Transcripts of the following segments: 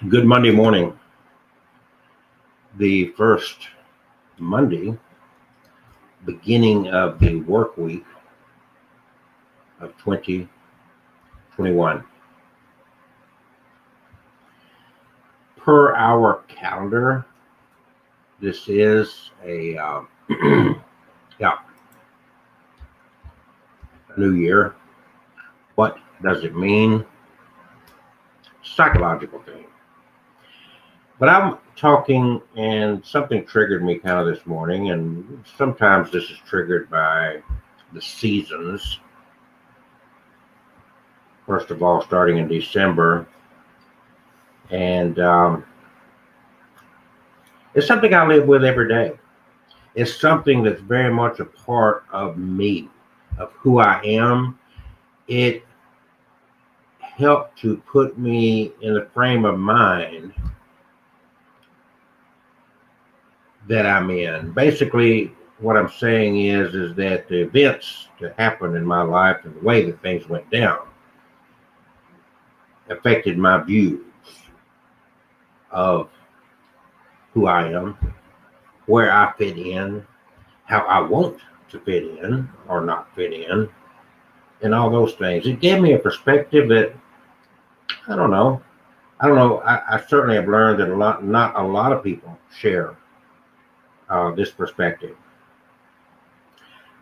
Good Monday morning, the first Monday, beginning of the work week of 2021. Per our calendar, this is a yeah, a new year. What does it mean? Psychological thing. But I'm talking, and something triggered me kind of this morning, and sometimes this is triggered by the seasons. First of all, starting in December, and it's something I live with every day. It's something that's very much a part of me, of who I am. It helped to put me in the frame of mind that I'm in. Basically, what I'm saying is that the events that happened in my life and the way that things went down affected my views of who I am, where I fit in, how I want to fit in or not fit in, and all those things. It gave me a perspective that I don't know. I certainly have learned that not a lot of people share this perspective.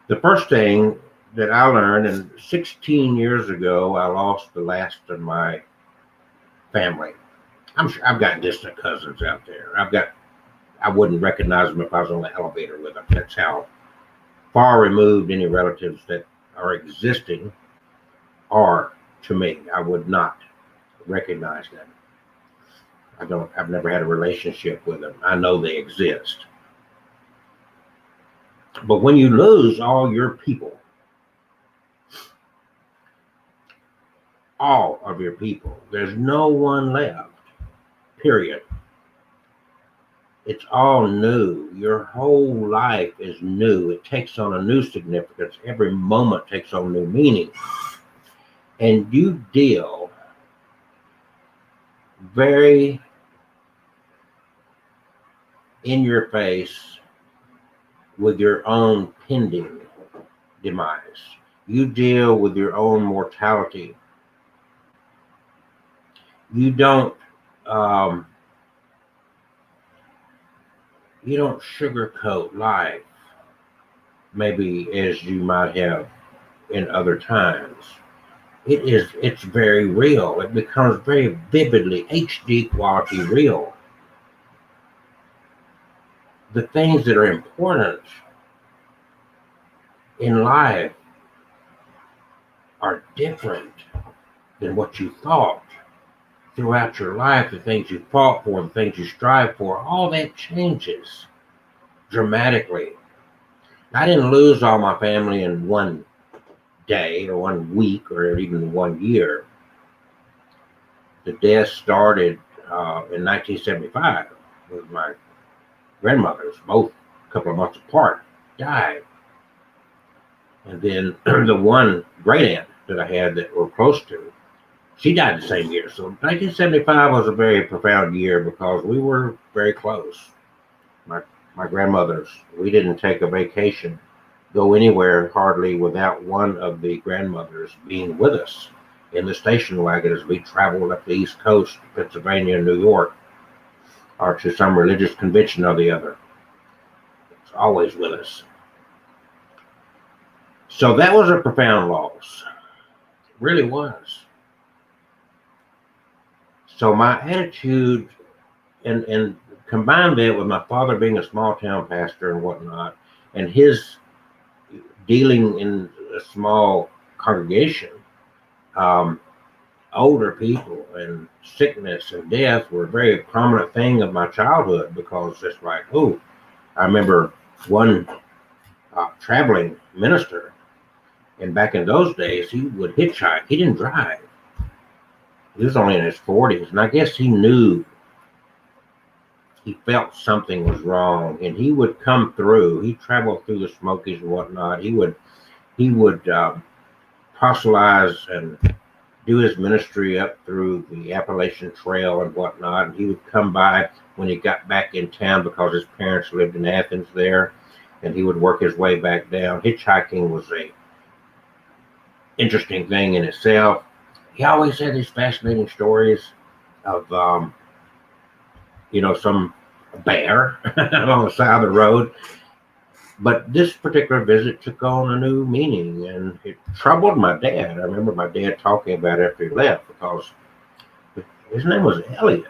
The first thing that I learned, and 16 years ago, I lost the last of my family. I'm sure I've got distant cousins out there. I wouldn't recognize them if I was on the elevator with them. That's how far removed any relatives that are existing are to me. I would not recognize them. I've never had a relationship with them. I know they exist. But when you lose all your people, all of your people, there's no one left, period. It's all new. Your whole life is new. It takes on a new significance. Every moment takes on new meaning. And you deal very in your face with your own pending demise. You deal with your own mortality. You don't sugarcoat life maybe as you might have in other times. It's very real. It becomes very vividly HD quality real. The things that are important in life are different than what you thought throughout your life. The things you fought for, the things you strive for, all that changes dramatically. I didn't lose all my family in one day or 1 week or even 1 year. The death started in 1975 with my grandmothers, both a couple of months apart, died. And then the one great aunt that I had that we're close to, she died the same year. So 1975 was a very profound year because we were very close. My grandmothers, we didn't take a vacation, go anywhere hardly without one of the grandmothers being with us in the station wagon as we traveled up the East Coast, Pennsylvania, and New York, or to some religious convention or the other. It's always with us. So that was a profound loss. It really was. So my attitude, and combine that with my father being a small town pastor and whatnot, and his dealing in a small congregation, older people and sickness and death were a very prominent thing of my childhood because it's like, oh, I remember one traveling minister, and back in those days, he would hitchhike. He didn't drive. He was only in his 40s, and I guess he knew, he felt something was wrong, and he would come through. He traveled through the Smokies and whatnot. He would proselytize and do his ministry up through the Appalachian Trail and whatnot. And he would come by when he got back in town because his parents lived in Athens there, and he would work his way back down. Hitchhiking was a interesting thing in itself. He always had these fascinating stories of, some bear on the side of the road. But this particular visit took on a new meaning, and it troubled my dad. I remember my dad talking about it after he left, because his name was Elliot.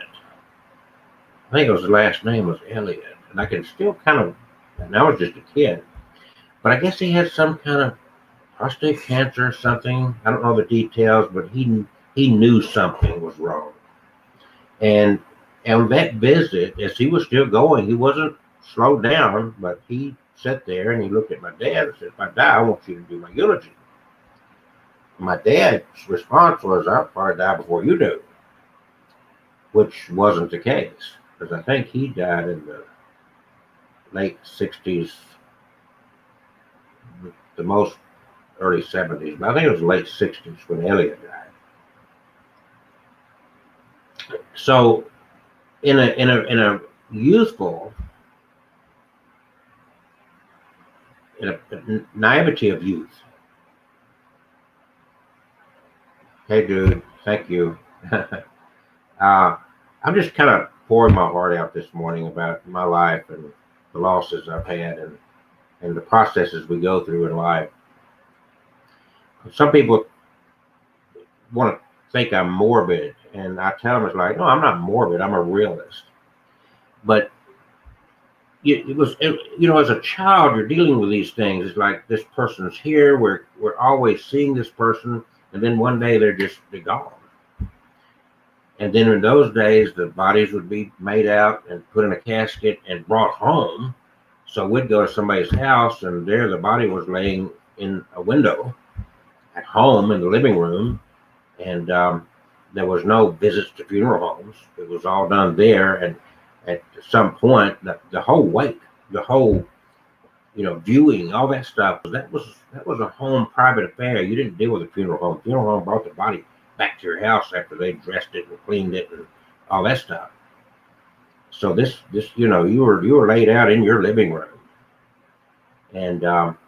I think it was, the last name was Elliot. And I can still and I was just a kid, but I guess he had some kind of prostate cancer or something. I don't know the details, but he knew something was wrong. And on that visit, as he was still going, he wasn't slowed down, but he sat there and he looked at my dad and said, "If I die, I want you to do my eulogy." My dad's response was, "I'll probably die before you do," which wasn't the case, because I think he died in the late 60s, the most early 70s, but I think it was late 60s when Elliot died. So in a youthful, in a naivety of youth. Hey, dude, thank you. I'm just kind of pouring my heart out this morning about my life and the losses I've had and the processes we go through in life. Some people want to think I'm morbid, and I tell them, it's like, no, I'm not morbid. I'm a realist. But as a child, you're dealing with these things. It's like, this person's here. We're always seeing this person, and then one day they're gone. And then in those days, the bodies would be made out and put in a casket and brought home. So we'd go to somebody's house, and there the body was laying in a window at home in the living room, and there was no visits to funeral homes. It was all done there, and at some point, the whole wake, the whole, viewing, all that stuff, that was a home private affair. You didn't deal with a funeral home. Funeral home brought the body back to your house after they dressed it and cleaned it and all that stuff. So this, you were laid out in your living room, and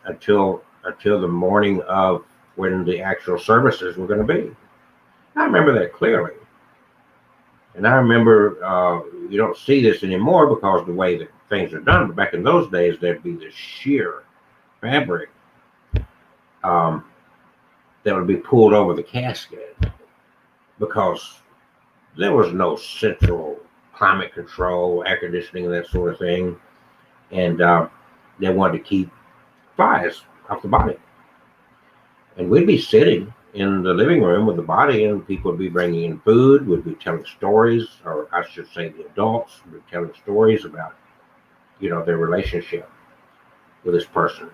until the morning of when the actual services were going to be. I remember that clearly. And I remember, you don't see this anymore because the way that things are done, but back in those days, there'd be this sheer fabric that would be pulled over the casket, because there was no central climate control, air conditioning, and that sort of thing. And they wanted to keep flies off the body. And we'd be sitting in the living room with the body, and people would be bringing in food, would be telling stories, or I should say the adults would be telling stories about, their relationship with this person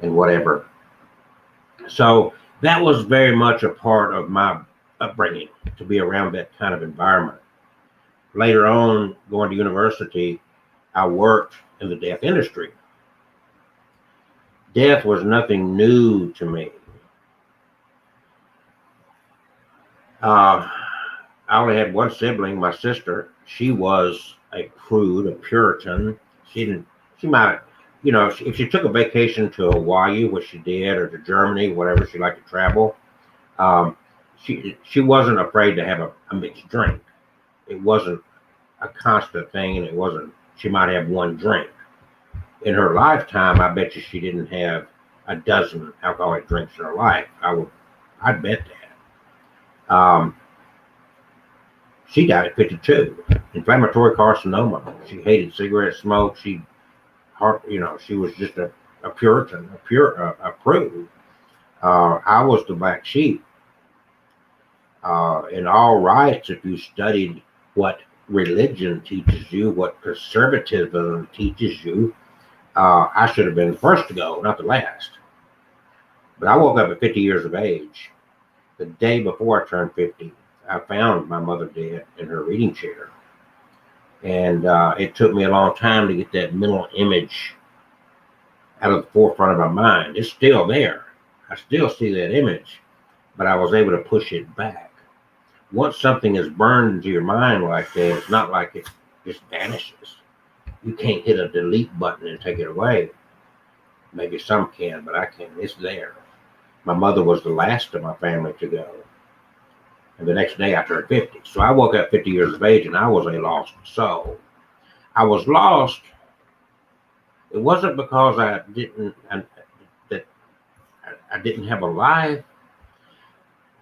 and whatever. So that was very much a part of my upbringing, to be around that kind of environment. Later on, going to university, I worked in the death industry. Death was nothing new to me. I only had one sibling, my sister. She was a prude, a Puritan. She might, if she took a vacation to Hawaii, which she did, or to Germany, whatever, she liked to travel. She wasn't afraid to have a mixed drink. It wasn't a constant thing, and she might have one drink. In her lifetime, I bet you she didn't have a dozen alcoholic drinks in her life. I'd bet that. She died at 52, inflammatory carcinoma. She hated cigarette smoke. She was just a Puritan, a prude. I was the black sheep. In all rights, if you studied what religion teaches you, what conservatism teaches you, I should have been the first to go, not the last. But I woke up at 50 years of age. The day before I turned 50, I found my mother dead in her reading chair. And it took me a long time to get that mental image out of the forefront of my mind. It's still there. I still see that image. but I was able to push it back. Once something is burned into your mind like that, it's not like it just vanishes. You can't hit a delete button and take it away. Maybe some can, but I can't. It's there. My mother was the last of my family to go. And the next day I turned 50. So I woke up 50 years of age and I was a lost soul. I was lost. It wasn't because that I didn't have a life,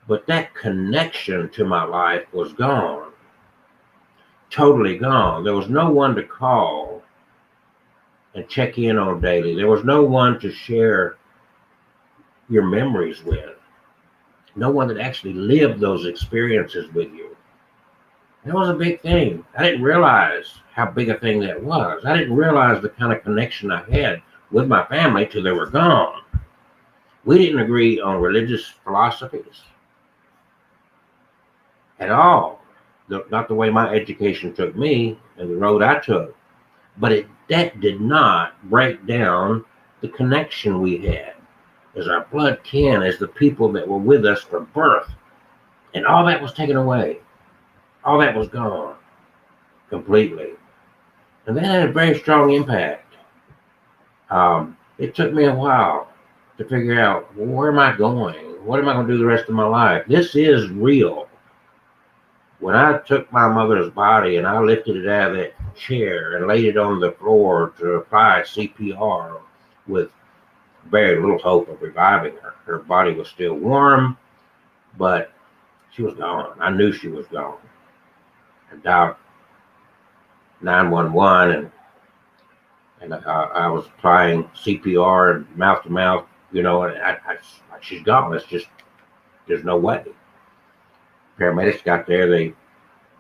but that connection to my life was gone. Totally gone. There was no one to call and check in on daily. There was no one to share your memories with. No one that actually lived those experiences with you. That was a big thing. I didn't realize how big a thing that was. I didn't realize the kind of connection I had with my family till they were gone. We didn't agree on religious philosophies at all. Not the way my education took me and the road I took. But that did not break down the connection we had as our blood kin, as the people that were with us from birth. And all that was taken away. All that was gone completely. And that had a very strong impact. It took me a while to figure out, well, where am I going? What am I going to do the rest of my life? This is real. When I took my mother's body and I lifted it out of that chair and laid it on the floor to apply CPR with very little hope of reviving her. Her body was still warm, but she was gone. I knew she was gone. I dialed 911 and I was applying CPR and mouth to mouth, and she's gone. It's just, there's no way. Paramedics got there. They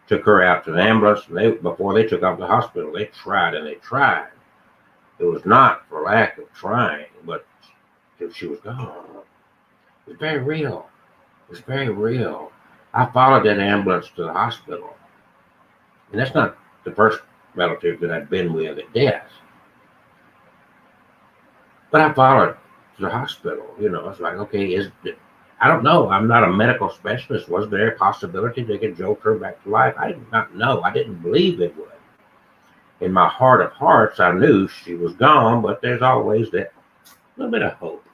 took her out to the ambulance. And before they took her to the hospital, they tried and they tried. It was not for lack of trying, but she was gone. It was very real. It was very real. I followed that ambulance to the hospital. And that's not the first relative that I've been with at death. But I followed to the hospital. It's like, okay, I don't know. I'm not a medical specialist. Was there a possibility they could jolt her back to life? I did not know. I didn't believe it would. In my heart of hearts, I knew she was gone, but there's always that little bit of hope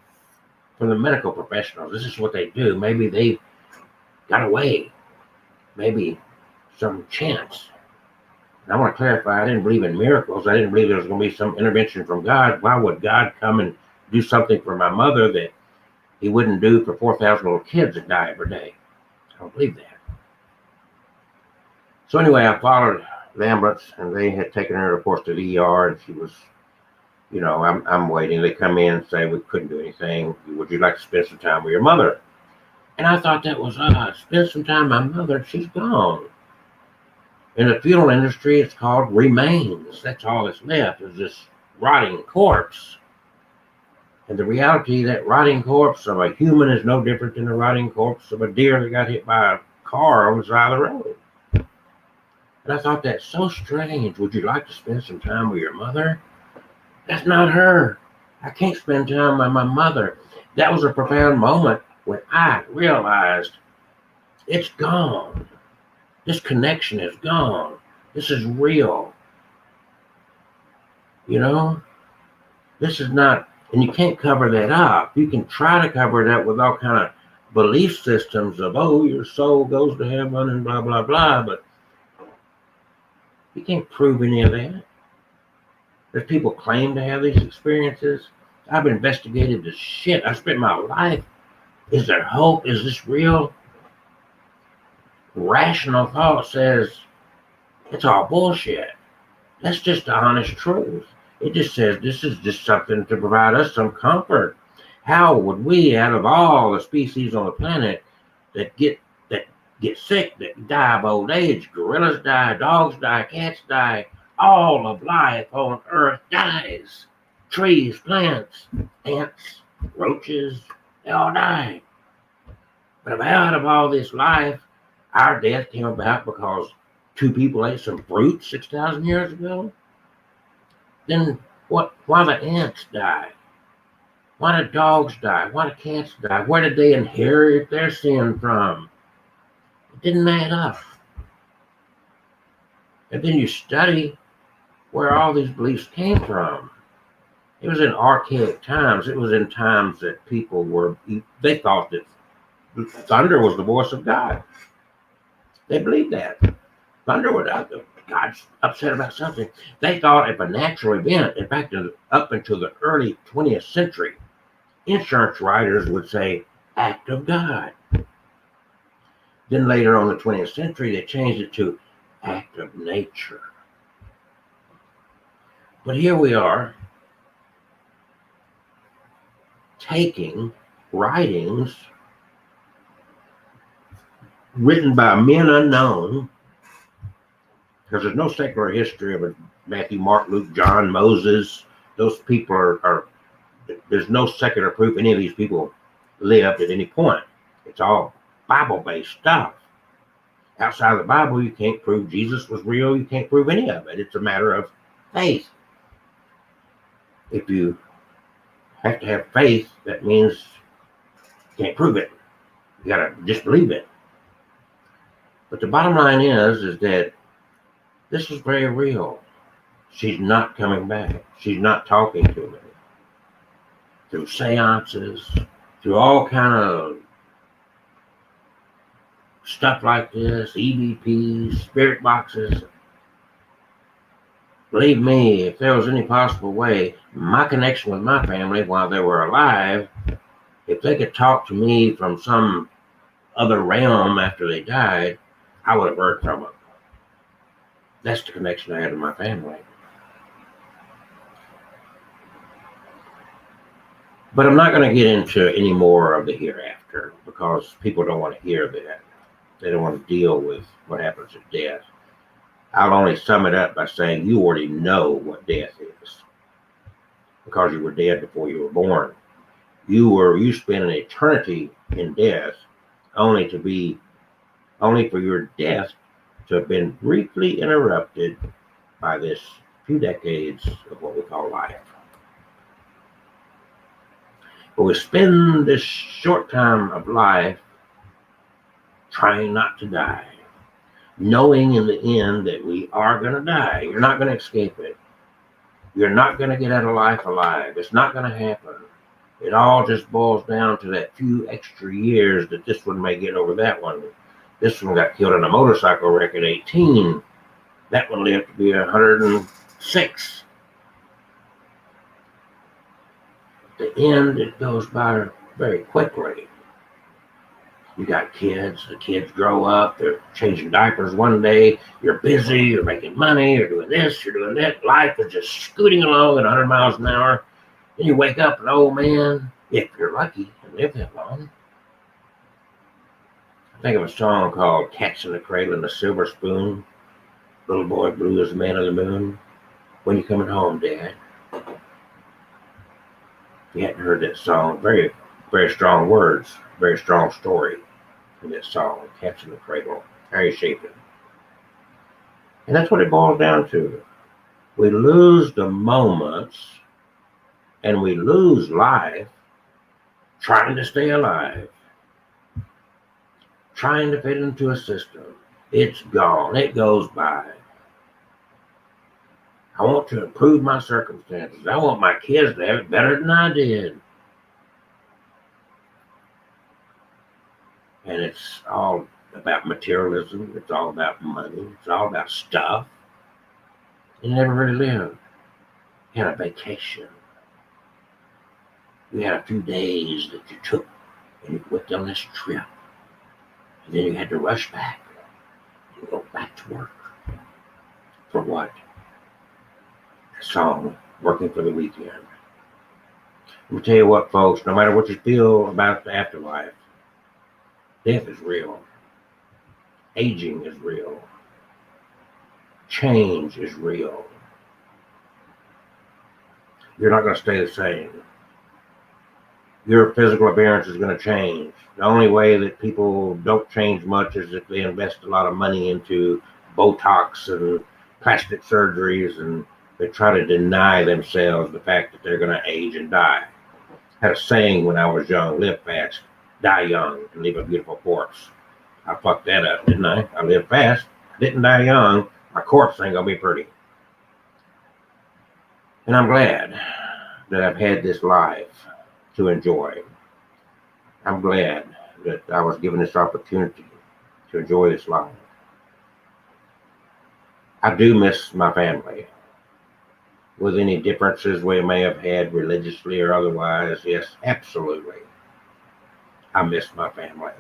from the medical professionals. This is what they do. Maybe they got away. Maybe some chance. And I want to clarify, I didn't believe in miracles. I didn't believe there was going to be some intervention from God. Why would God come and do something for my mother that he wouldn't do for 4,000 little kids that die every day? I don't believe that. So anyway, I followed the ambulance, and they had taken her, of course, to the ER, and she was, I'm waiting. They come in and say, we couldn't do anything. Would you like to spend some time with your mother? And I thought that was odd. Spend some time with my mother. She's gone. In the funeral industry, it's called remains. That's all that's left is this rotting corpse. And the reality, that rotting corpse of a human is no different than the rotting corpse of a deer that got hit by a car on the side of the road. And I thought, that's so strange. Would you like to spend some time with your mother? That's not her. I can't spend time with my mother. That was a profound moment when I realized it's gone. This connection is gone. This is real. This is not, and you can't cover that up. You can try to cover it up with all kind of belief systems of, oh, your soul goes to heaven and blah, blah, blah, but you can't prove any of that. There's people claim to have these experiences. I've investigated this shit. I spent my life. Is there hope? Is this real? Rational thought says it's all bullshit. That's just the honest truth. It just says this is just something to provide us some comfort. How would we, out of all the species on the planet that get sick, that die of old age, gorillas die, dogs die, cats die, all of life on earth dies. Trees, plants, ants, roaches, they all die. But out of all this life, our death came about because two people ate some fruit 6,000 years ago. Then what? Why the ants die? Why do dogs die? Why do cats die? Where did they inherit their sin from? It didn't add up. And then you study where all these beliefs came from. It was in archaic times. It was in times that people they thought that thunder was the voice of God. They believed that. Thunder would, God's upset about something. They thought if a natural event, in fact, up until the early 20th century, insurance writers would say, act of God. Then later on in the 20th century, they changed it to act of nature. But here we are, taking writings written by men unknown, because there's no secular history of Matthew, Mark, Luke, John, Moses. Those people are there's no secular proof any of these people lived at any point. It's all Bible-based stuff. Outside of the Bible, you can't prove Jesus was real. You can't prove any of it. It's a matter of faith. If you have to have faith, that means you can't prove it. You got to just believe it. But the bottom line is that this is very real. She's not coming back. She's not talking to me. Through seances, through all kind of stuff like this, EVPs, spirit boxes. Believe me, if there was any possible way, my connection with my family while they were alive, if they could talk to me from some other realm after they died, I would have heard from them. That's the connection I had with my family. But I'm not going to get into any more of the hereafter because people don't want to hear that. They don't want to deal with what happens at death. I'll only sum it up by saying you already know what death is because you were dead before you were born. You spent an eternity in death only for your death to have been briefly interrupted by this few decades of what we call life. But we spend this short time of life trying not to die, knowing in the end that we are going to die. You're not going to escape it. You're not going to get out of life alive. It's not going to happen. It all just boils down to that few extra years that this one may get over that one. This one got killed in a motorcycle wreck at 18. That one lived to be 106. At the end, it goes by very quickly. You got kids, the kids grow up, they're changing diapers one day, you're busy, you're making money, you're doing this, you're doing that. Life is just scooting along at 100 miles an hour. Then you wake up an old man, if you're lucky and live that long. I think of a song called Cats in the Cradle and the Silver Spoon. Little boy blue as the man of the moon. When you coming home, Dad? If you hadn't heard that song, very, very strong words, very strong story in that song, Cats in the Cradle, Harry Chapin. And that's what it boils down to. We lose the moments and we lose life trying to stay alive, trying to fit into a system. It's gone. It goes by. I want to improve my circumstances. I want my kids to have it better than I did. And it's all about materialism. It's all about money. It's all about stuff. You never really lived. You had a vacation. You had a few days that you took and you went on this trip. And then you had to rush back and go back to work. For what? A song, Working for the Weekend. Let me tell you what, folks, no matter what you feel about the afterlife, death is real. Aging is real. Change is real. You're not going to stay the same. Your physical appearance is going to change. The only way that people don't change much is if they invest a lot of money into Botox and plastic surgeries, and they try to deny themselves the fact that they're going to age and die. Had a saying when I was young: live fast, die young, and leave a beautiful corpse. I fucked that up, didn't I? I lived fast, didn't die young. My corpse ain't gonna be pretty. And I'm glad that I've had this life to enjoy. I'm glad that I was given this opportunity to enjoy this life. I do miss my family. With any differences we may have had religiously or otherwise, yes, absolutely. I miss my family.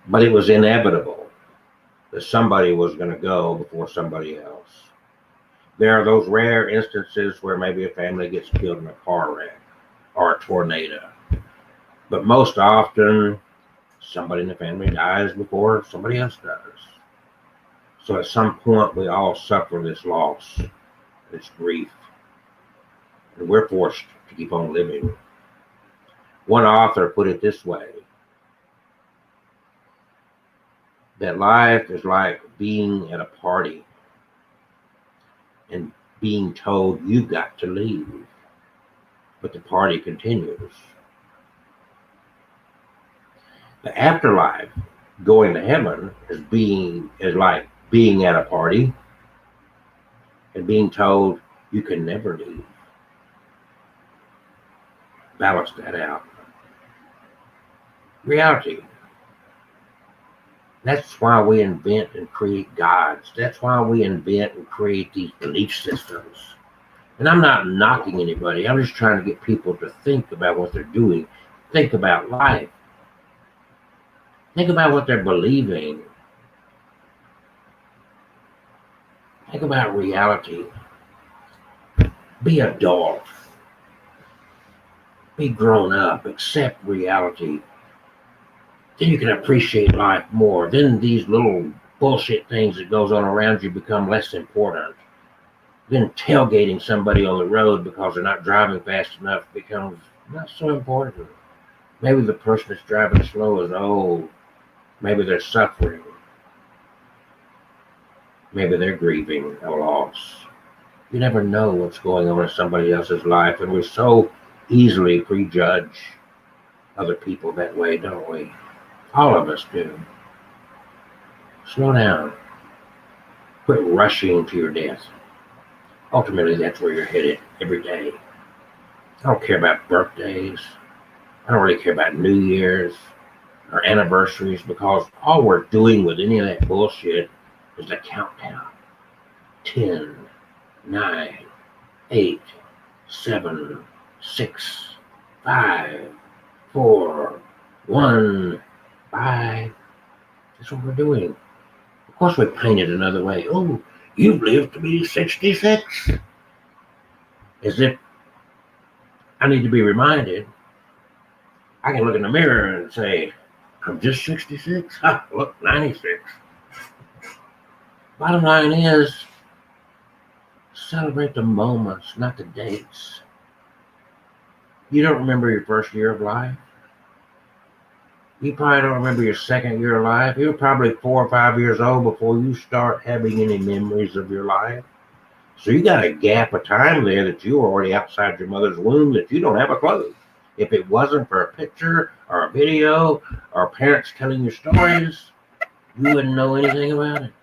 But it was inevitable that somebody was going to go before somebody else. There are those rare instances where maybe a family gets killed in a car wreck or a tornado. But most often, somebody in the family dies before somebody else does. So at some point, we all suffer this loss, this grief, and we're forced to keep on living. One author put it this way: that life is like being at a party and being told you've got to leave, but the party continues. The afterlife, going to heaven, is like being at a party and being told you can never leave. Balance that out. Reality. That's why we invent and create gods. That's why we invent and create these belief systems. And I'm not knocking anybody. I'm just trying to get people to think about what they're doing. Think about life. Think about what they're believing. Think about reality. Be adult. Be grown up. Accept reality. Then you can appreciate life more. Then these little bullshit things that goes on around you become less important. Then tailgating somebody on the road because they're not driving fast enough becomes not so important. Maybe the person that's driving slow is old. Maybe they're suffering. Maybe they're grieving a loss. You never know what's going on in somebody else's life, and we so easily prejudge other people that way, don't we? All of us do. Slow down. Quit rushing to your death. Ultimately, that's where you're headed every day. I don't care about birthdays. I don't really care about New Year's or anniversaries, because all we're doing with any of that bullshit is the countdown. 10, 9, 8, 7, 6, 5, 4, 1, bye. That's what we're doing. Of course, we paint it another way. Oh, you've lived to be 66. As if I need to be reminded. I can look in the mirror and say, I'm just 66. Ha, look, 96. Bottom line is, celebrate the moments, not the dates. You don't remember your first year of life. You probably don't remember your second year of life. You're probably 4 or 5 years old before you start having any memories of your life. So you got a gap of time there that you were already outside your mother's womb that you don't have a clue. If it wasn't for a picture or a video or parents telling you stories, you wouldn't know anything about it.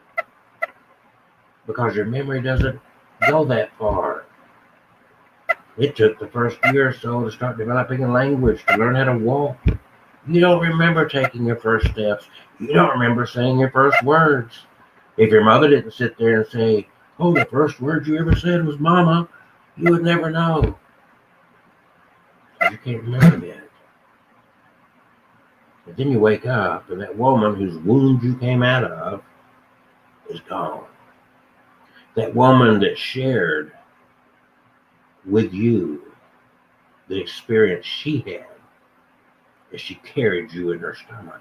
Because your memory doesn't go that far. It took the first year or so to start developing a language, to learn how to walk. You don't remember taking your first steps. You don't remember saying your first words. If your mother didn't sit there and say, oh, the first word you ever said was mama, you would never know. You can't remember that. But then you wake up and that woman whose wound you came out of is gone. That woman that shared with you the experience she had as she carried you in her stomach.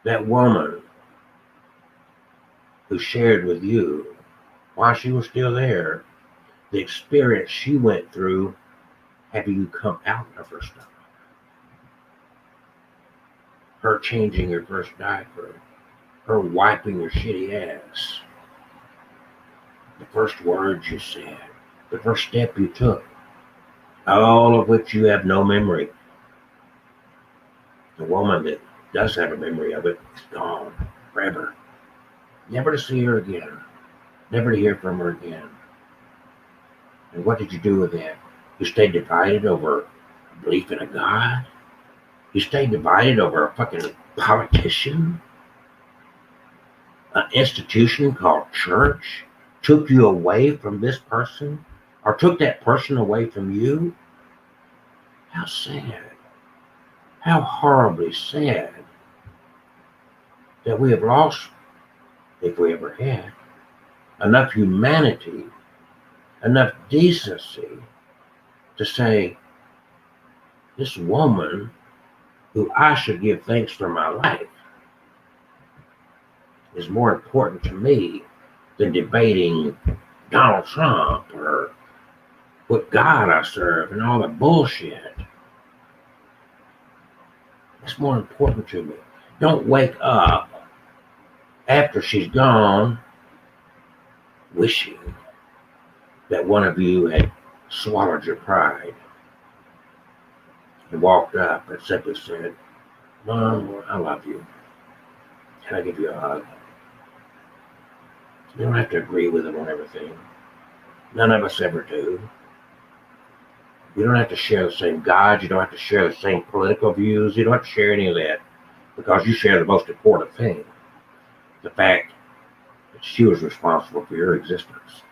That woman who shared with you, while she was still there, the experience she went through having you come out of her stomach. Her changing your first diaper. Her wiping your shitty ass. The first words you said. The first step you took. all of which you have no memory. The woman that does have a memory of it is gone forever. Never to see her again. Never to hear from her again. And what did you do with that? You stayed divided over a belief in a God? You stayed divided over a fucking politician? An institution called church took you away from this person? Or took that person away from you? How sad. How horribly sad that we have lost, if we ever had, enough humanity, enough decency to say, this woman who I should give thanks for my life is more important to me than debating Donald Trump or what God I serve and all the bullshit. It's more important to me. Don't wake up after she's gone wishing that one of you had swallowed your pride and walked up and simply said, Mom, I love you. Can I give you a hug? You don't have to agree with them on everything. None of us ever do. You don't have to share the same God. You don't have to share the same political views. You don't have to share any of that because you share the most important thing, the fact that she was responsible for your existence.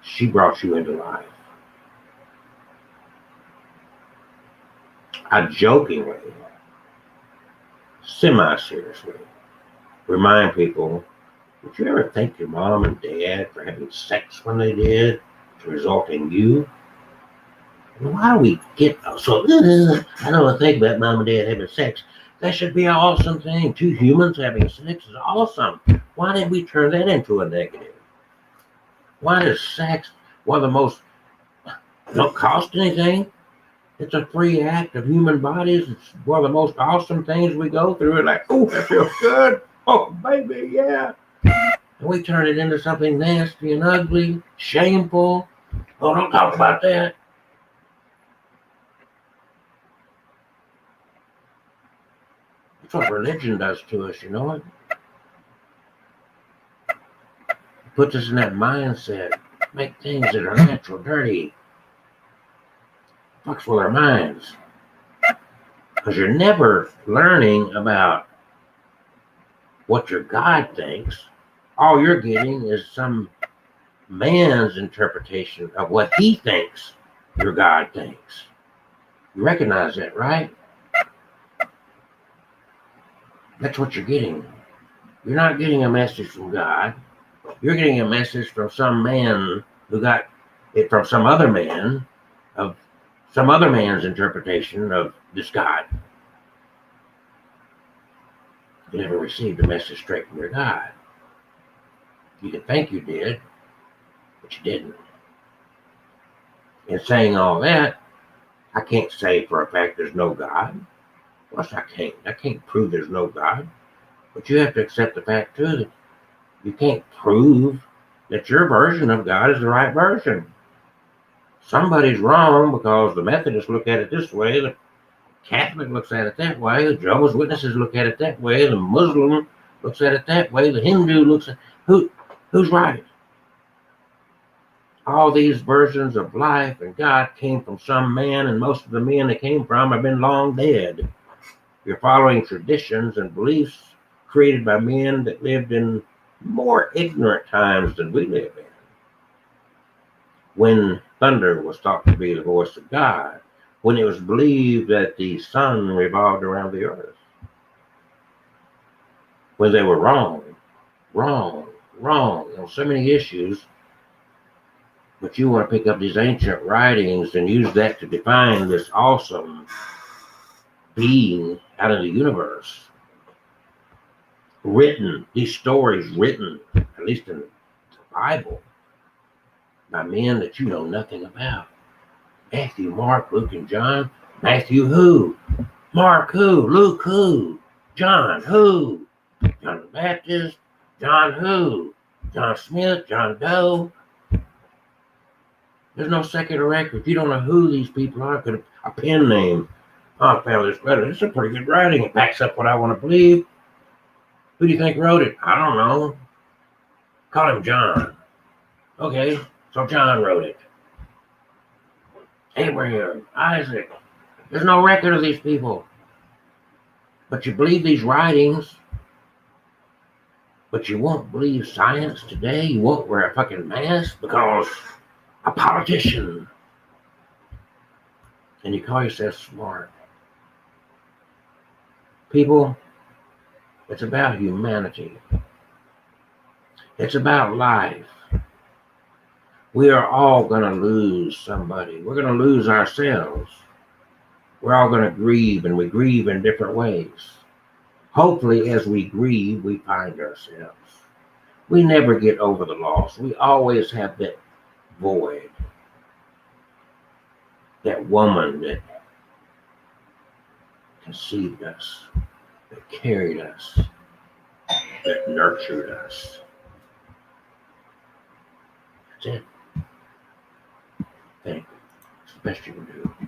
She brought you into life. I jokingly, semi-seriously, remind people, did you ever thank your mom and dad for having sex when they did to result in you? Why do we get so, I don't want to think about mom and dad having sex. That should be an awesome thing. Two humans having sex is awesome. Why did we turn that into a negative? Why is sex one of the most, don't cost anything? It's a free act of human bodies. It's one of the most awesome things we go through. It's like, oh, that feels good. Oh, baby, yeah. And we turn it into something nasty and ugly, shameful. Oh, don't talk about that. That's what religion does to us, you know it? It puts us in that mindset. Make things that are natural dirty. Fucks with our minds. Because you're never learning about what your God thinks. All you're getting is some man's interpretation of what he thinks your God thinks. You recognize that, right? That's what you're getting. You're not getting a message from God. You're getting a message from some man who got it from some other man of some other man's interpretation of this God. You never received a message straight from your God. You can think you did, but you didn't. In saying all that, I can't say for a fact there's no God. Of course I can't. I can't prove there's no God. But you have to accept the fact too that you can't prove that your version of God is the right version. Somebody's wrong because the Methodists look at it this way, the Catholic looks at it that way, the Jehovah's Witnesses look at it that way, the Muslim looks at it that way, the Hindu looks at who's right? All these versions of life and God came from some man, and most of the men they came from have been long dead. You're following traditions and beliefs created by men that lived in more ignorant times than we live in. When thunder was thought to be the voice of God, when it was believed that the sun revolved around the earth, when they were wrong on so many issues, but you want to pick up these ancient writings and use that to define this awesome being out of the universe. Written, these stories written, at least in the Bible, by men that you know nothing about. Matthew, Mark, Luke, and John. Matthew who? Mark who? Luke who? John who? John the Baptist? John who? John Smith? John Doe? There's no secular record. You don't know who these people are. Could a pen name? Oh, I found this letter. This is a pretty good writing. It backs up what I want to believe. Who do you think wrote it? I don't know. Call him John. Okay, so John wrote it. Abraham, Isaac. There's no record of these people. But you believe these writings, but you won't believe science today. You won't wear a fucking mask because a politician. And you call yourself smart. People, it's about humanity. It's about life. We are all going to lose somebody. We're going to lose ourselves. We're all going to grieve, and we grieve in different ways. Hopefully, as we grieve, we find ourselves. We never get over the loss. We always have that void. That woman that conceived us, that carried us, that nurtured us. That's it. Thank you. It's the best you can do.